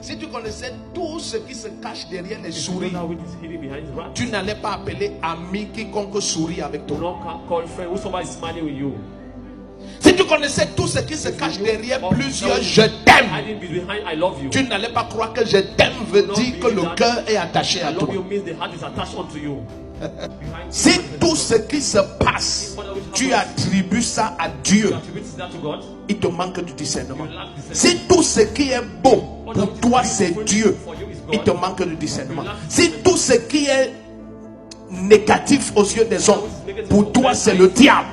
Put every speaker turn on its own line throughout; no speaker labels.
Si tu connaissais tout ce qui se cache derrière les souris, tu n'allais pas appeler ami quiconque sourit avec toi. Si tu connaissais tout ce qui se cache derrière plusieurs je t'aime, tu n'allais pas croire que je t'aime veut dire que le cœur est attaché à toi. Si tout ce qui se passe, tu attribues ça à Dieu, il te manque du discernement. Si tout ce qui est beau pour toi c'est Dieu, il te manque du discernement. Si tout ce qui est négatif aux yeux des hommes, pour toi c'est le diable,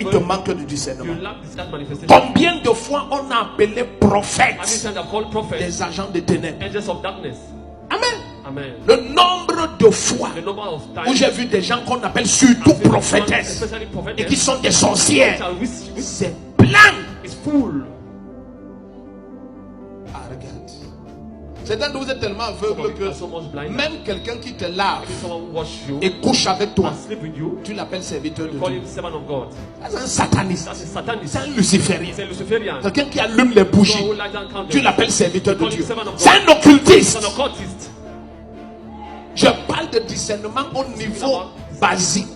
il te manque du discernement. Combien de fois on a appelé prophètes des agents de ténèbres? Amen.
Amen.
Le nombre de fois où j'ai vu des gens qu'on appelle surtout prophétesses et qui sont des sorcières, c'est plein. Ah, regarde. C'est-à-dire que vous êtes tellement aveugle que même quelqu'un qui te lave et couche avec toi, tu l'appelles serviteur de Dieu. C'est un sataniste. C'est un luciférien. Quelqu'un qui allume les bougies, tu l'appelles serviteur de Dieu. C'est un occultiste. Je parle de discernement au niveau basique.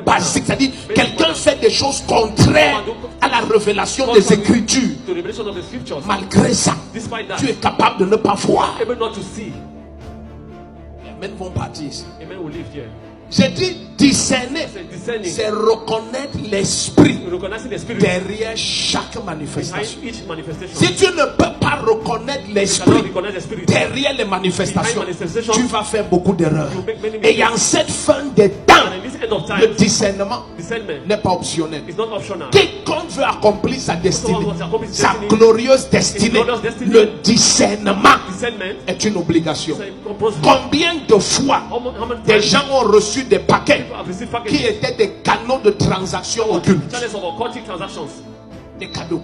Basique, c'est-à-dire quelqu'un fait des choses contraires à la révélation des Écritures. Malgré ça, tu es capable de ne pas voir. Amen vont partir ici. J'ai dit discerner, c'est reconnaître l'esprit derrière chaque manifestation. Si tu ne peux pas reconnaître l'esprit derrière les manifestations, tu vas faire beaucoup d'erreurs. Et en cette fin des temps, le discernement n'est pas optionnel. Quiconque veut accomplir sa destinée, sa glorieuse destinée, le discernement est une obligation. Combien de fois des gens ont reçu des paquets qui étaient des canaux de transactions occultes, des cadeaux,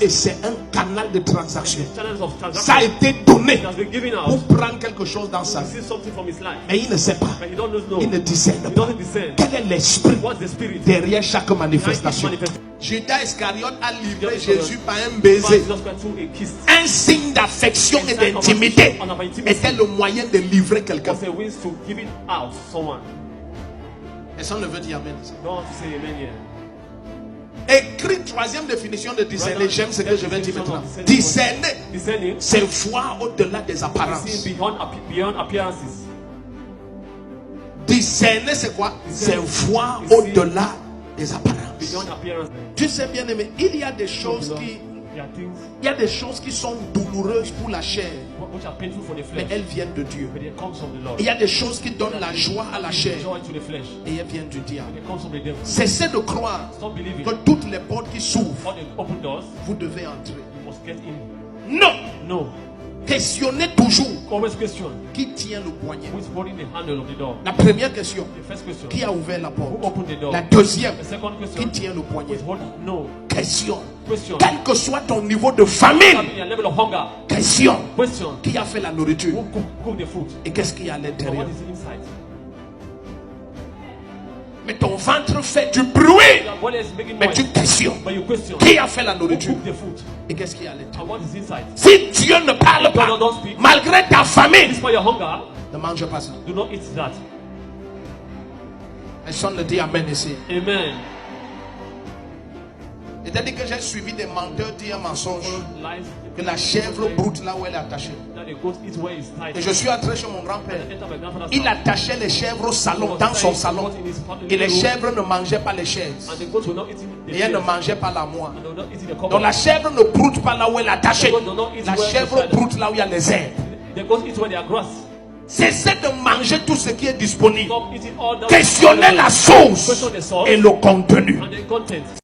et c'est un canal de transaction. Ça a été donné pour prendre quelque chose dans sa vie, mais il ne sait pas, il ne discerne pas quel est l'esprit derrière chaque manifestation. Judas Iscariote a livré Jésus par un baiser. Un signe d'affection et d'intimité était le moyen de livrer quelqu'un. Personne ne veut dire amen. Écrit troisième définition de discerner. J'aime ce que je vais dire maintenant. Discerner, c'est voir au-delà des apparences. Discerner, c'est quoi? C'est voir au-delà des apparences. Tu sais bien aimé, il y a des choses qui sont douloureuses pour la chair, mais elles viennent de Dieu. Il y a des choses qui donnent la joie à la chair, et elles viennent du diable. Cessez de croire que toutes les portes qui s'ouvrent, vous devez entrer. Non. Questionnez toujours qui tient le poignet. La première question, qui a ouvert la porte? La deuxième, qui tient le poignet? Question, quel que soit ton niveau de famine, question, qui a fait la nourriture et qu'est-ce qu'il y a à l'intérieur? Mais ton ventre fait du bruit, mais tu questionnes qui a fait la nourriture et qu'est-ce qu'il y a à l'intérieur. Si Dieu ne parle pas, malgré ta famine, ne mange pas ça. Personne ne dit amen ici.
Amen.
C'est-à-dire que j'ai suivi des menteurs dire un mensonge, que la chèvre broute là où elle est attachée. Et je suis entré chez mon grand-père. Il attachait les chèvres au salon, dans son salon. Et les chèvres ne mangeaient pas les chaises. Et elles ne mangeaient pas la moelle. Donc la chèvre ne broute pas là où elle est attachée. La chèvre broute là où il y a les herbes. Cessez de manger tout ce qui est disponible. Questionnez la source et le contenu.